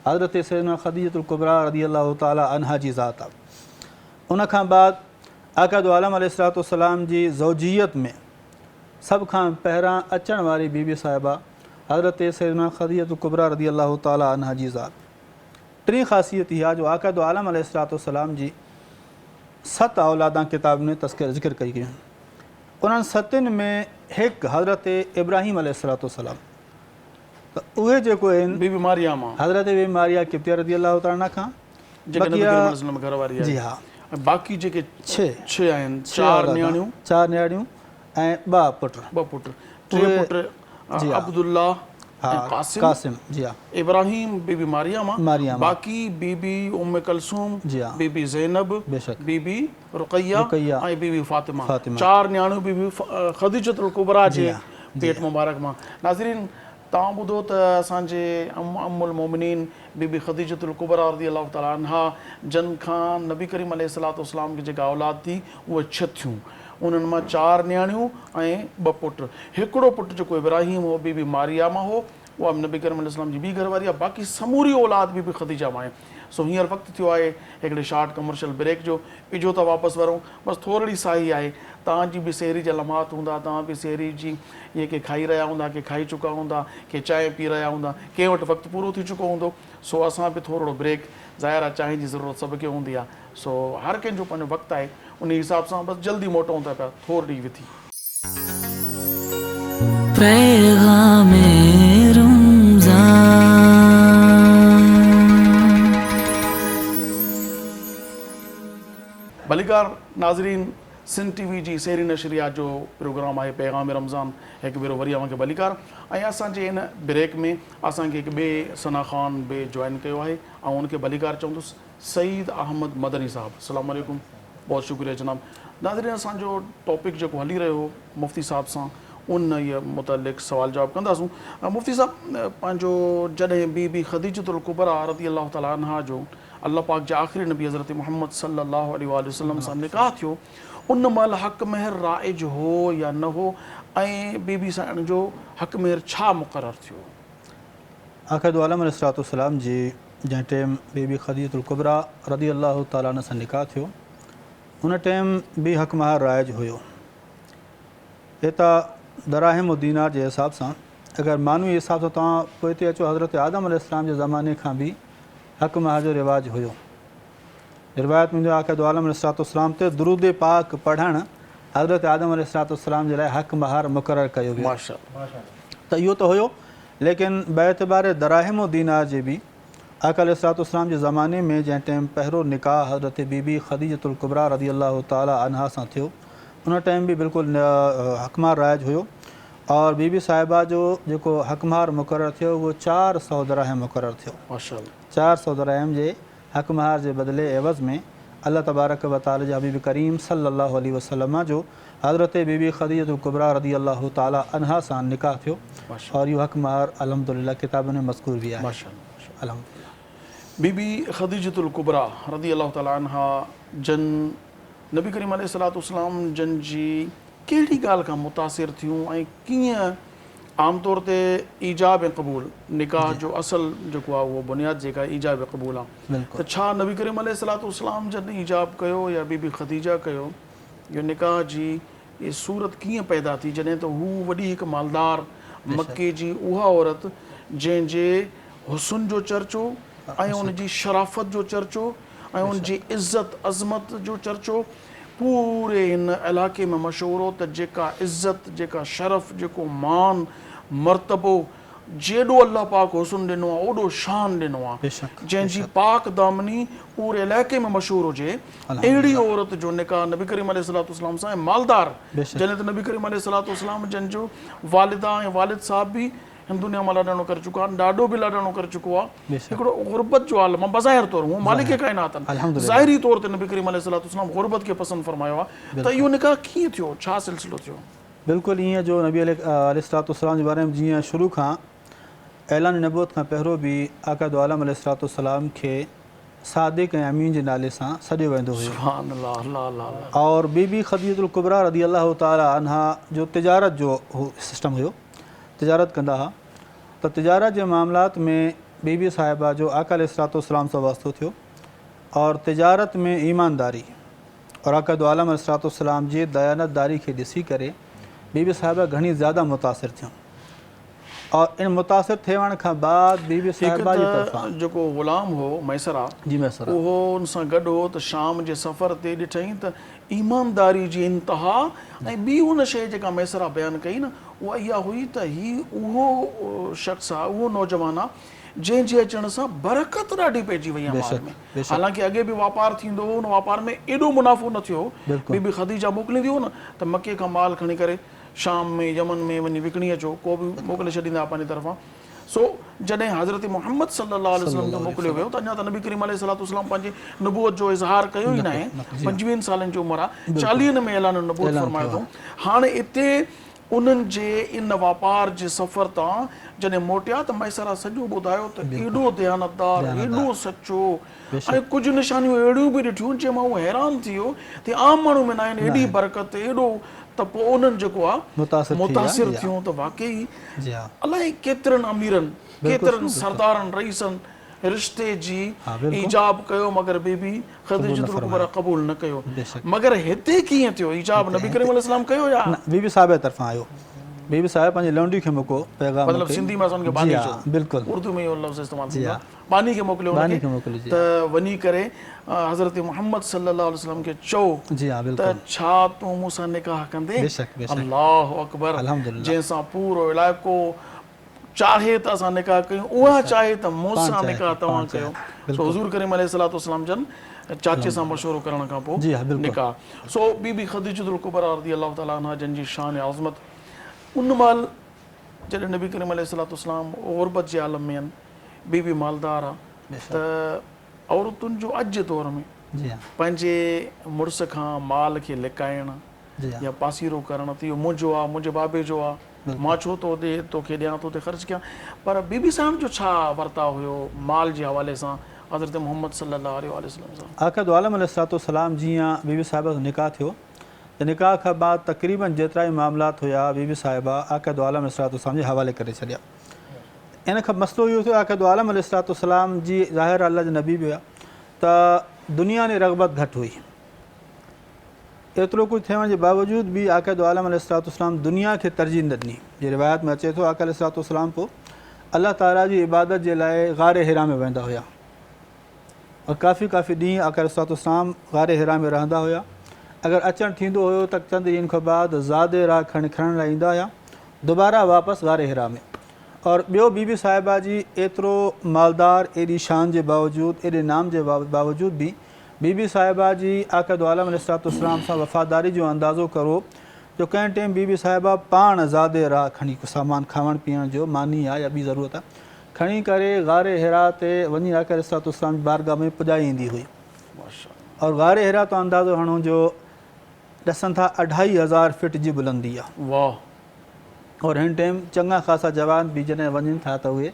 हज़रत सैयदना ख़दीजतुल कुबरा रज़ी अल्लाह ताला अन्हा जी ज़ात आहे। उन खां बाद आका दो आलम अलैहिस्सलाम जी ज़ौजियत में सभ खां पहिरां अचण वारी बीबी साहिबा हज़रत सैयदना ख़दीजतुल कुबरा रज़ी अल्लाह ताला अन्हा जी ज़ात। टीं ख़ासियत इहा जो आका दो आलम अलैहिस्सलाम जी 7 औलादां किताब ने ज़िक्र कई गयूं। उन्हनि 7 में हिकु हज़रत इब्राहीम अलैहिस्सलाम, त उहे जेको आहिनि बीबी मारियामा हज़रत बीबी मारिया किब्तिया रज़ी अल्लाह ताला खां, जेके नबी करीम सल्लल्लाहु अलैहि वसल्लम घर वारी जी आहे। हा, ऐं बाक़ी जेके 6 आहिनि, 4 नियाणियूं, 4 नियाणियूं ऐं 2 पुट। 2 पुट, 3 पुट अब्दुल्ला ऐं कासिम जी हा, इब्राहिम, बीबी मारियामा, मारियामा, बाक़ी बीबी उम्म कलसूम, जी हा, बीबी ज़ैनब, बेशक, बीबी रुक़ैया ऐं बीबी फ़ातिमा। फ़ातिमा। 4 नियाणियूं बीबी ख़दीजतुल कुबरा जी जे हा, पेट मुबारक मां। नाज़रीन, तव्हां ॿुधो त असांजे उम्मुल मोमिनीन बीबी ख़दीजतुल कुबरा रज़ी अल्लाह ताला अन्हा जन खां नबी करीम अलैहिस्सलातु वस्सलाम खे जेका औलाद थी उहे 6 थियूं। उन्हनि मां 4 नियाणियूं ऐं 2 पुट। हिकिड़ो पुटु जेको इब्राहिम हो बीबी मारियामा हो, उहा नबी करीम अलैहिस्सलाम जी ॿी घरवारी आहे। बाक़ी समूरी औलाद बीबी ख़दीजा मां आहे। सो हींअर वक़्तु थियो आहे हिकिड़े शॉर्ट कमर्शियल ब्रेक जो। इजो त वापसि वरूं, बसि थोरी साई आहे। तव्हांजी बि सेहरी जा लम्हात हूंदा, तव्हां बि सेहरी जी इहे के खाई रहिया हूंदा, के खाई चुका हूंदा, के चांहि पी रहिया हूंदा, कंहिं वटि वक़्तु पूरो थी चुको हूंदो। सो असां बि थोरो ब्रेक, ज़ाहिर आहे चांहि जी ज़रूरत सभु खे हूंदी आहे। सो हर कंहिंजो पंहिंजो वक़्तु आहे, उन हिसाब सां बसि जल्दी मोटूं था पिया थोरी विथी। पैगामे रमज़ान। भलीकार नाज़रीन, सिंध टीवी जी सेहरी नशरियात जो प्रोग्राम आहे पैगाम रमज़ान। हिकु भेरो वरी अव्हांखे भलीकार। ऐं असांजे हिन ब्रेक में असांखे हिकु ॿिए सना ख़ान बि जॉइन कयो आहे ऐं उनखे भलीकार चवंदुसि, सईद अहमद मदनी साहब। अस्सलाम वालेकुम, बहुत शुक्रिया जनाब। नाज़रीन, असांजो टॉपिक जेको हली रहियो हो मुफ़्ती साहब सां, उन ये मुतलिक़ सवाल जवाब कंदासूं। मुफ़्ती साहब, पंहिंजो जॾहिं बीबी ख़दीजतुल कुबरा रज़ी अल्लाह ताला अन्हा जो अल्लाह पाक जे आख़िरी नबी हज़रत मुहम्मद सल्लल्लाहु अलैहि वसल्लम सां निकाह थियो, उन महिल हक़ महर राइज हो या न हो, ऐं बीबी सां जो हक़ महर छा मुक़ररु थियो? आका दो आलम अलैहिस्सलाम जी जंहिं टाइम बीबी ख़दीजतुल कुबरा रज़ी अल्लाह ताला सां निकाह थियो, उन टाइम बि हक़ महर राइज हुयो। एता दराहिम दीनार जे हिसाब सां, अगरि मानवी हिसाब सां तव्हां पोइ ते अचो, हज़रत आदम अलैहिस्सलाम जे ज़माने खां बि हक़ महर जो रिवाज हुयो। रिवायत में आका दो आलम अलैहिस्सलाम ते दुरूद पाक पढ़णु हज़रत आदम अलैहिस्सलाम जे लाइ हक़ महर मुक़ररु कयो वियो। त इहो त हुयो, लेकिन बेतबार दराहिम दीनार जे बि आका अलैहिस्सलाम जे ज़माने में जंहिं टाइम पहिरियों निकाह हज़रत बीबी ख़दीजतुल कुबरा रज़ी अल्लाह ताला अन्हा सां थियो, उन टाइम बि बिल्कुलु हक़ महर राइज हुयो। और बीबी साहिबा जो जेको हक़ महर मुक़ररु थियो उहो 400 दरहम मुक़ररु थियो। 400 दरहम जे हक़ महर जे बदिले एवज़ में अल्लाह तबारक व तआला जे हबीब करीम सल्लल्लाहु अलैहि वसल्लम जो हज़रत बीबी ख़दीजतुल कुबरा रज़ी अल्लाह ताला अन्हा सां निकाह थियो। और इहो हक़ महर अल्हम्दुलिल्लाह किताबुनि में मज़कूर बि आहे। अल्हम्दुलिल्लाह। बीबी ख़दीजतुल कुबरा रज़ी अल्लाह ताला अन्हा जन नबी करीम अलैहिस्सलातु वस्सलाम जन जी कहिड़ी ॻाल्हि खां मुतासिर थियूं ऐं कीअं आमतौर ते ईजाब ऐं क़बूल, निकाह जो असुल जेको आहे उहो बुनियाद जेका ईजाब ऐं क़बूल आहे, त छा नबी करीम अलैहिस्सलातु वस्सलाम जॾहिं ईजाब कयो या बीबी ख़दीजा कयो, इहो निकाह जी ये सूरत कीअं पैदा थी, जॾहिं त हू वॾी हिकु मालदार मके जी उहा औरत जंहिंजे हुस्न जो चर्चो ऐं उनजी शराफ़त जो चर्चो ऐं उनजी इज़त अज़मत जो चर्चो पूरे हिन इलाइक़े में मशहूरु हो, त जेका इज़त, जेका शरफ़, जेको मान मर्तबो जेॾो अल्लाह पाक हुस्न ॾिनो आहे ओॾो शान ॾिनो आहे, जंहिंजी पाक दामनी पूरे इलाइक़े में मशहूरु हुजे, अहिड़ी औरत जो निकाह नबी करीम अलैहिस्सलातु वस्सलाम सां ऐं मालदार, जॾहिं त नबी करीम अलैहिस्सलातु वस्सलाम जंहिंजो वालिदा ऐं वालिद साहब बि हिन दुनिया मां लाॾाणो करे चुका आहिनि, ॾाढो बि लाॾाणो करे चुको आहे। हिकिड़ो गुरबत जो आलम आहे बज़ाहिर तौरु, हूअ मालिक काइनात आहिनि, ज़ाहिरी तौर ते नबी करीम अलैहिस्सलातु वस्सलाम गुरबत खे पसंदि फरमायो आहे। त इहो निकाह कीअं थियो, छा सिलसिलो थियो? बिल्कुलु ईअं जो नबी अलैहिस्सलातु वस्सलाम जे बारे में जीअं शुरू खां ऐलान नबूवत खां पहिरियों बि आका दो आलम अलैहिस्सलातु वस्सलाम खे सादिक़ ऐं अमीन जे नाले सां सॾियो वेंदो हुयो। और बीबी ख़दीजतुल कुबरा रज़ी अल्लाह ताला अन्हा जो तिजारत जो सिस्टम हुयो, तिजारत कंदा हुआ। त तिजारत जे मामलात में बीबी साहिबा जो आका अलैहिस्सलातु वस्सलाम सां वास्तो थियो और तिजारत में ईमानदारी और आका दो आलम अलैहिस्सलाम जी दयानतदारी खे ॾिसी करे बीबी साहिबा घणी ज़्यादा मुतासिर थियूं और इन मुतासिर थियण खां बाद बीबी साहिबा जी तरफ़ां जेको ग़ुलाम हो मैसरा जी मैसरा उहो उन सां गॾु हो त शाम जे सफ़र ते ॾिठईं त ईमानदारी जी इंतिहा ऐं ॿी उन शइ जेका मैसरा बयानु कई न उहा इहा हुई त हीउ उहो शख़्स आहे उहो नौजवान आहे जंहिंजे अचण सां बरकत ॾाढी पइजी वई आहे माल में। हालांकि अॻे बि वापारु थींदो हो, उन वापार में एॾो मुनाफ़ो न थियो हो। बीबी ख़दीजा मोकिलींदी हो न त मके खां माल खणी करे शाम में यमन में वञी विकिणी अचो, को बि मोकिले छॾींदा पंहिंजी तरफ़ां। सो जॾहिं हज़रत मोहम्मद सल्लल्लाहु अलैहि वसल्लम खे मोकिलियो वियो त अञा त नबी करीम अलैहिस्सलाम पंहिंजे नबूअत जो इज़हार कयो ई न आहे, 25 सालनि जी उमिरि आहे, 40 में ऐलान नबूअत फरमायो अथऊं। हाणे इते उन्हनि जे इन वापार जे सफ़र तां जॾहिं मोटिया त मैसरा सॼो ॿुधायो त एॾो दयानतदार, एॾो सचो, ऐं कुझु निशानियूं अहिड़ियूं बि ॾिठियूं जंहिंमां उहो हैरान थी वियो त आम माण्हू में न आहिनि एॾी बरकत, एॾो त पोइ उन्हनि जेको आहे मुतासिर थियूं त वाक़ई अलाए केतिरनि अमीरनि, केतिरनि सरदारनि, रईसनि रिश्ते जी ईजाब कयो मगर बीबी ख़दीजतुल कुबरा क़बूल न कयो। मगर हिते कीअं थियो ईजाब? नबी करीम अलैहिस्सलाम कयो या बीबी साहिब तरफ़ां आयो? बीबी साहिब पंहिंजी लौंडी खे मोकिलियो पैगाम, मतलब सिंधी में असां खे बानी चयो, बिल्कुलु उर्दू में इहो लफ़्ज़ इस्तेमालु थींदो आहे, बानी खे मोकिलियो त वञी करे हज़रत मोहम्मद सल्लल्लाहु अलैहि वसल्लम खे चओ त छा तूं मूंसां निकाह कंदे? अल्लाहु अकबर, जंहिंसां पूरो इलाइक़ो चाहे त असां निकाह कयूं, उहा चाहे त मूंसां निकाह तव्हां कयो। सो हुज़ूर करीम अलैहिस्सलाम जन चाचे सां मशवरो करण खां पोइ निकाह। सो बीबी ख़दीजतुल कुबरा रज़ियल्लाहु तआला अन्हा जंहिंजी शान आज़मत उन महिल जॾहिं नबी करीम अलैहिस्सलाम ग़ुरबत जे आलम में आहिनि, बीबी मालदार आहे, त औरतुनि जो अॼु जे दौर में पंहिंजे मुड़ुस खां माल खे लिकाइण या पासीरो करणु त इहो मुंहिंजो आहे, मुंहिंजे बाबे जो आहे, मां छो थो ॾे तोखे ॾियां, तो ते ख़र्च कयां। पर बीबी साहिब जो छा वर्ताव हुयो माल जे हवाले सां हज़रत मोहम्मद सल्लल्लाहु अलैहि वसल्लम सां? आका दो आलम अलैहिस्सलाम जीअं बीबी साहिबा जो निकाह थियो त निकाह खां बाद तक़रीबन जेतिरा ई मामलात हुया बीबी साहिबा आका दो आलम अलैहिस्सलाम जे हवाले करे छॾिया। इन खां मसइलो इहो थियो आका दो आलम अलैहिस्सलाम जी ज़ाहिर अल्लाह जे नबी बि हुया त दुनिया जी रग़बत घटि हुई। एतिरो कुझु थियण जे बावजूद बि आका दो आलम अलैहिस्सलाम दुनिया खे तरजीह न ॾिनी। जे रिवायत में अचे थो आका अलैहिस्सलाम पोइ अल्लाह ताला जी इबादत जे लाइ ग़ार हिरा में वेंदा हुया और काफ़ी ॾींहं आका अलैहिस्सलाम ग़ार हिरा में रहंदा हुया। अगरि अचणु थींदो हुयो त चंद ॾींहंनि खां बाद ज़ादे राह खणण लाइ ईंदा हुया दुबारा वापसि ग़ार हिरा में। और ॿियो बीबी साहिबा जी एतिरो मालदार, एॾी शान जे बावजूद, एॾे नाम जे बावजूद बि बीबी साहिबा जी आका दो आलम अलैहिस्सलाम सां वफ़ादारी जो अंदाज़ो करो जो कंहिं टाइम बीबी साहिबा पाण ज़ादे राह खणी सामान खाइण पीअण जो मानी आहे या ॿी ज़रूरत आहे खणी करे ग़ार हिरा ते वञी आका अलैहिस्सलाम जी बारगाह में पुॼाई ईंदी हुई। और ग़ार हिरा तो अंदाज़ो हणो जो ॾिसनि था 2500 फीट जी बुलंदी आहे। वाह। और हिन टाइम चङा ख़ासा जवान बि जॾहिं वञनि था त उहे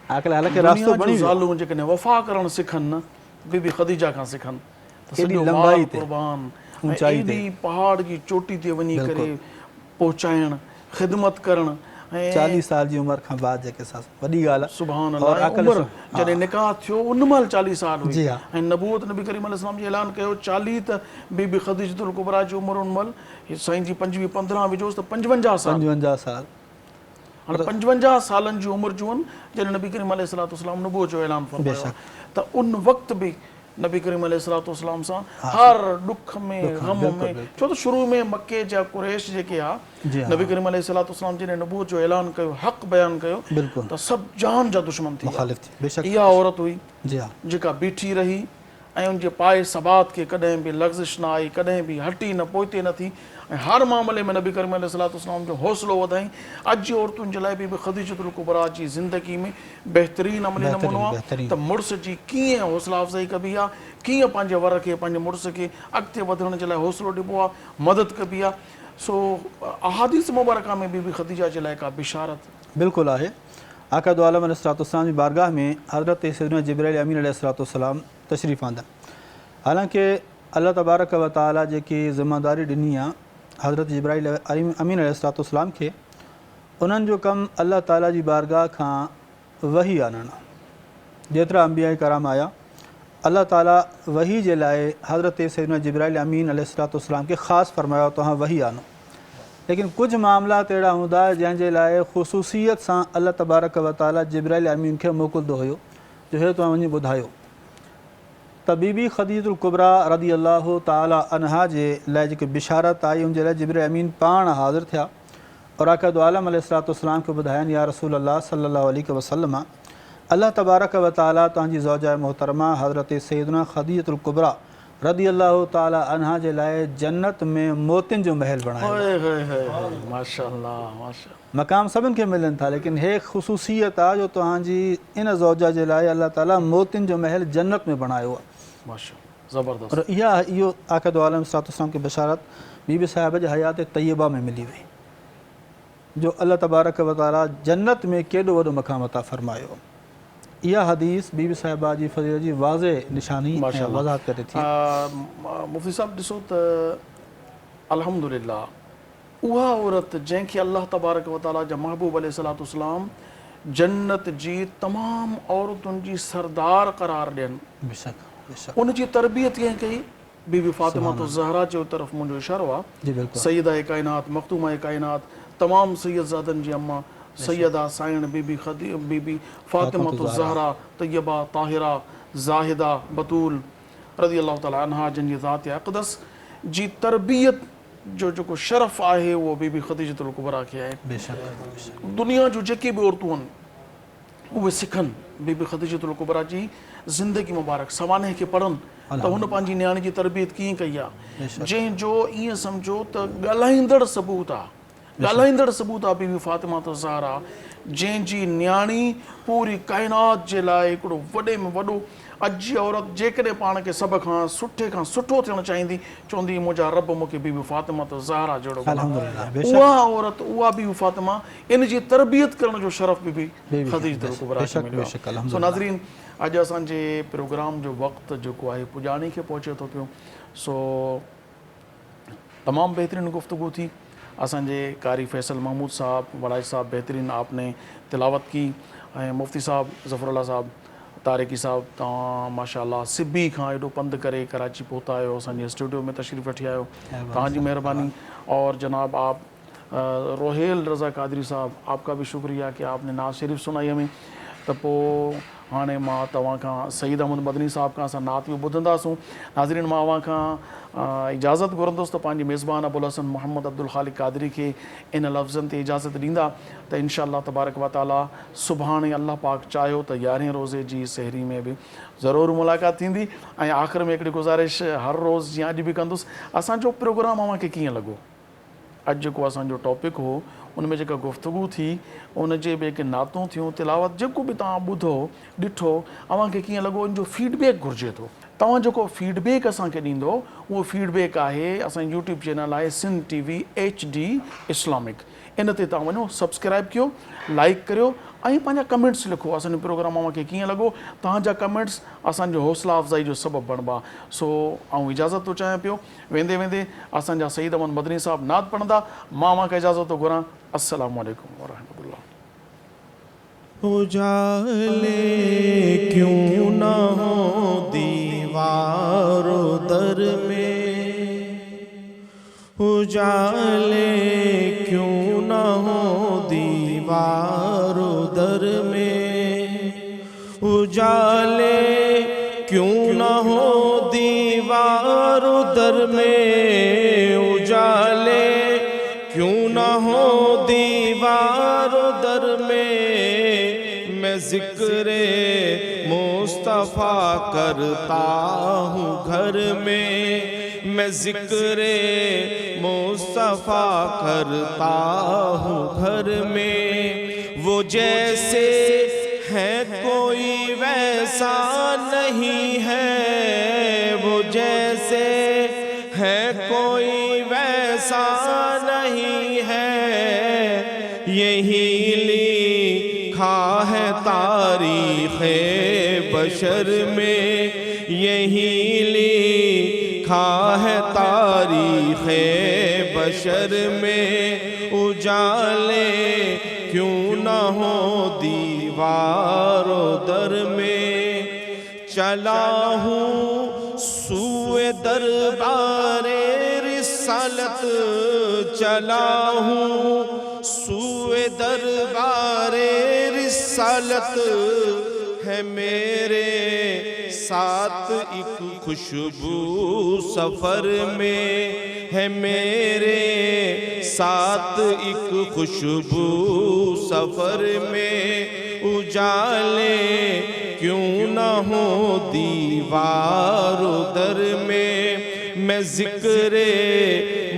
हालांकि रास्तो बणी ज़ालूं जेकॾहिं वफ़ा करणु सिखनि न बीबी ख़दीजा खां सिखनि त एॾी लंबाई ते क़ुर्बान ऊचाई ते पहाड़ जी चोटी ते वञी करे पहुचाइण, ख़िदमत करणु। 40 साल जी उमिरि खां बाद जेके वॾी ॻाल्हि आहे। सुभान अल्लाह। उमिरि जॾहिं निकाह थियो उन महिल 40 साल हुई ऐं नबूअत नबी करीम अलैहिस्सलाम जी ऐलान कयो 40 त बीबी ख़दीजतुल कुबरा जी उमिरि उन महिल साईं जी 25 15 विझोसि त 55 साल। 55 साल। हाणे 55 सालनि जी उमिरि जूं जॾहिं नबी करीम अलैहिस्सलाम नबूअत जो ऐलान फरमायो त उन वक़्त बि नबी करीम अलैहिस्सलाम सां हर ॾुख में, ग़म में, छो त शुरू में मके जा कुरैश जेके आहे नबी करीम अलैहिस्सलाम जॾहिं नबूअत जो ऐलान कयो, हक़ बयानु कयो त सभु जान जा दुश्मन थी विया। इहा औरत हुई जेका बीठी रही ऐं उनजे पाए सबात खे कॾहिं बि लग़्ज़िश न आई, कॾहिं बि हटी न, पोइते न थी ऐं हर मामले में नबी करीम अलैहिस्सलाम जो हौसलो वधाई। अॼु जी औरतुनि जे लाइ बि ख़दीजतुल कुबरा जी ज़िंदगी में बहितरीन अमली नमूनो आहे त मुड़ुस जी कीअं हौसला अफ़ज़ाई कबी आहे, कीअं पंहिंजे वर खे, पंहिंजे मुड़ुस खे अॻिते वधण जे लाइ हौसलो ॾिबो आहे, मदद कबी आहे। सो अहादीस मुबारका में बीबी ख़दीजा जे लाइ का बिशारत बिल्कुलु आहे। आका दो आलम अलैहिस्सलाम जी बारगाह में हज़रत सैयदना जिब्राइल अमीन अलैहिस्सलाम तशरीफ़ आंदा। हालांकि अल्लाह तबारक व तआला जेकी ज़िम्मेदारी ॾिनी आहे हज़रत जिब्राइल अमीन अलैहिस्सलाम खे, उन्हनि जो कमु अल्लाह ताला जी बारगाह खां वही आणणु। जेतिरा अंबिया कराम आया اللہ ताला वही जे लाइ हज़रत सैयदना जिब्राइल अमीन अलैहिस्सलाम खे ख़ासि फरमायो तव्हां वही आनो, लेकिन कुझु मामलात अहिड़ा हूंदा जंहिंजे लाइ ख़ुसूसियत सां अल्लाह तबारक व ताला जिब्राइल अमीन खे मोकिलंदो हुयो, जो हे तव्हां वञी ॿुधायो। त बीबी ख़दीजतुल कुबरा रदी अल्लाह ताला अन्हा जे लाइ जेकी बिशारत आई उन जे लाइ जिब्राइल अमीन पाण हाज़िर थिया और आक़ा दो आलम अलैहिस्सलाम खे ॿुधायनि या रसूल अल्लाह सल्लल्लाहु अलैहि वसल्लम अल्लाह तबारक व ताला तव्हांजी ज़ौजा मोहतरमा हज़रत सैयदना ख़दीजतुल कुबरा रदी अल्लाह ताला अन्हा जे लाइ जन्नत में मोतियुनि जो महल बणायो। माशाअल्लाह माशाअल्लाह। मक़ाम सभिनि खे मिलनि था, लेकिन हे ख़ुसूसियत आहे जो तव्हांजी इन ज़ौजा जे लाइ अल्लाह ताला मोतियुनि जो महल जन्नत में बणायो आहे। माशाअल्लाह ज़बरदस्त। और इहो आक़ा दो आलम सल्लल्लाहु खे बशारत बीबी साहिब जे हयात तय्यबा में मिली वई, जो अल्लाह तबारक व ताला जन्नत में केॾो वॾो मक़ाम अता फरमायो। इहा हदीस बीबी साहिबा जी फज़ीलत जी वाज़े निशानी वज़ाहत करे थी। मुफ़्ती साहब ॾिसो त अल्हम्दुलिल्लाह उहा औरत जंहिंखे अल्लाह तबारक व ताला जा महबूब अलैहिस्सलाम जन्नत जी तमामु औरतुनि जी सरदार करार ॾियनि, बेशक बेशक उन जी तरबियत कीअं कई? बीबी फ़ातिमा ज़हरा जो तरफ़ मुंहिंजो इशारो आहे। जी बिल्कुलु। सैयदा काइनात मख़तूमा काइनात तमामु सैयदज़ादनि जी अम्मा सैयदा साइण बीबी बीबी फ़ातिमा ज़हरा तय्यबा ताहिरा ज़ाहिदा बतूल रज़ी अल्लाह ताला अन्हा जिन जी ज़ात अक़दस जी तरबियत जो जेको शरफ़ आहे उहो बीबी ख़दीजतुल कुबरा खे आहे। बेशक दुनिया जूं जेके बि औरतूं आहिनि उहे सिखनि बीबी ख़दीजतुल कुबरा जी ज़िंदगी मुबारक सवाने खे पढ़नि त हुन पंहिंजी नियाणी जी तरबियत कीअं कई आहे, जंहिंजो ईअं सम्झो त ॻाल्हाईंदड़ सबूत आहे, ॻाल्हाईंदड़ सबूत आहे बीबी फ़ातिमा ज़हरा, जंहिंजी नियाणी पूरी काइनात जे लाइ हिकिड़ो वॾे में वॾो। अॼु जी औरत जेकॾहिं पाण खे सभ खां सुठो थियणु चाहींदी, चवंदी मुंहिंजा रब मूंखे बीबी फ़ातिमा ज़हरा जहिड़ो अल्हम्दुलिल्लाह। उहा औरत उहा बीबी फ़ातिमा इन जी तरबियत करण जो शरफ़ बीबी ख़दीजतुल कुबरा खे मिलियो आहे। सो नाज़रीन अॼु असांजे प्रोग्राम जो वक़्तु जेको आहे पुॼाणी खे पहुचे थो पियो। सो तमामु बहितरीनु गुफ़्तगू थी। असांजे कारी फैसल महमूद साहब वड़ाई साहब बेहतरीन आपने तिलावत की, ऐं मुफ्ती साहब ज़फ़रुल्लाह साहब तारिकी साहब तव्हां माशाअल्लाह सिब्बी खां एॾो पंधु करे कराची पहुता आहियो, असांजे स्टूडियो में तशरीफ़ वठी आयो, तव्हांजी महिरबानी। और जनाब आप रोहेल रज़ा कादरी साहब आपका भी शुक्रिया कि आपने नाज़ शरीफ़ सुनाई हमें। त पोइ हाणे मां तव्हां खां सईद अहमद मदनी साहब खां असां नात बि ॿुधंदासूं। नाज़रीन मां अव्हां खां इजाज़त घुरंदुसि त पंहिंजी मेज़बान अबुल हसन मोहम्मद अब्दुल ख़ालिक़ कादरी खे इन लफ़्ज़नि ते इजाज़त ॾींदा त इंशाअल्लाह तबारक व ताला सुभाणे अल्लाह पाक चाहियो त 11 रोज़े जी सहरी में बि ज़रूरु मुलाक़ात थींदी। ऐं आख़िर में हिकिड़ी गुज़ारिश हर रोज़ जीअं अॼु बि कंदुसि, असांजो प्रोग्राम अव्हांखे कीअं लॻो? अॼु जेको असांजो टॉपिक हो उन में जेका गुफ़्तगू थी, उन जे ॿिए के नातूं थियूं, तिलावत जेको बि तव्हां ॿुधो ॾिठो, अव्हांखे कीअं लॻो? इन जो फीडबैक घुरिजे थो। तव्हां जेको फीडबैक असांखे ॾींदो उहो फीडबैक आहे असांजी यूट्यूब चैनल आहे सिंध TV HD इस्लामिक, इन ते तव्हां वञो, सब्सक्राइब कयो, लाइक करियो ऐं पंहिंजा कमेंट्स लिखो। असांजो प्रोग्राम अव्हांखे कीअं लॻो? तव्हांजा कमेंट्स असांजो हौसला अफ़ज़ाई जो सबबु बणिबा। सो आउं इजाज़त थो चाहियां पियो। वेंदे वेंदे असांजा सईद अहमद मदनी साहब नात पढ़ंदा, मां अव्हांखे इजाज़त थो घुरां। अस्सलामु अलैकुम वरहमतुल्लाह। उजाले क्यों न हो दीवारो दर में, उजाले क्यों न हो दीवारो दर में, उजाले क्यों न हो दीवारो दर में, उजाले क्यों न हो दीवारो दर में। मैं ज़िक्रे मुस्तफ़ा करता हूँ घर में, मैं ज़िक्रे मुस्तफ़ा करता हूँ घर में। वो जैसे है कोई वैसा नहीं है, वो जैसे है कोई वैसा नहीं है। यही लिखा है तारीख़े बशर में, यही लिखा है तारीख़े बशर में। उजाले क्यों न हो दीवारों दर में, چلا ہوں سوئے دربار رسالت، چلا ہوں سوئے دربار رسالت، ہے میرے ساتھ ایک خوشبو سفر میں، ہے میرے ساتھ ایک خوشبو سفر میں، اجالے کیوں نہ ہو دیوار در میں، میں ذکر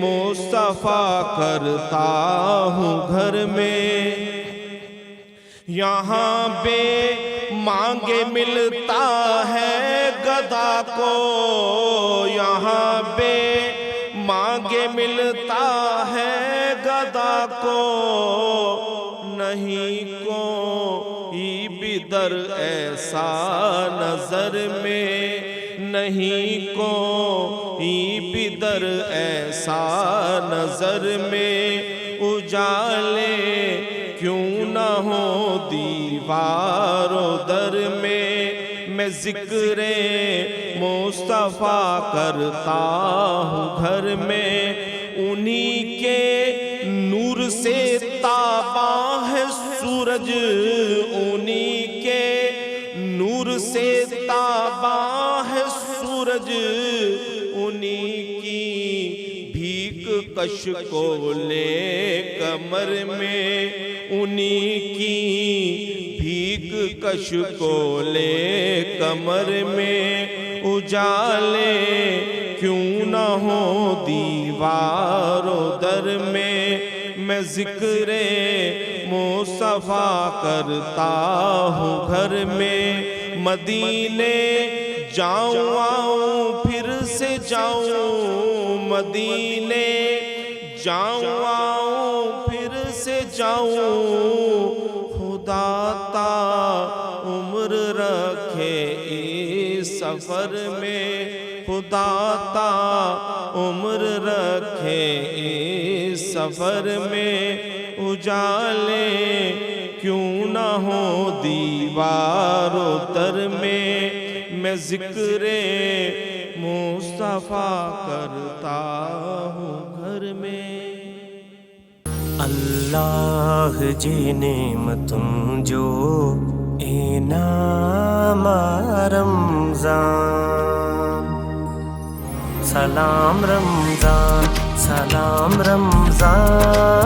مصطفیٰ کرتا ہوں گھر میں، یہاں بے مانگے ملتا ہے گدا کو، یہاں بے مانگے ملتا ہے گدا کو، نہیں کوئی بھی در ایسا نظر میں، نہیں کوئی بھی در ایسا نظر میں، اجالے کیوں نہ ہو دیوار و در میں، میں ذکر مصطفیٰ کرتا ہوں گھر میں، انہی کے نور سے تاباں ہے سورج، انہی کے نور سے تاباں ہے سورج، انہی کی بھیک کش کو لے کمر میں، انہی کی بھیک کش کو لے کمر میں، اجالے کیوں نہ ہو دیوار و در میں، میں ذکر مصطفیٰ کرتا ہوں گھر میں، مدینے جاؤں آؤں پھر سے جاؤں، مدینے جاؤں آؤں پھر سے جاؤں، خدا تا عمر رکھے اس سفر میں، خدا تا عمر رکھے اس سفر میں، اجالے کیوں نہ ہو دیوار و در میں، میں ذکر مصطفیٰ کرتا ہوں گھر میں۔ اللہ جی نعمتوں جو انعام رمضان، سلام رمضان سلام رمضان،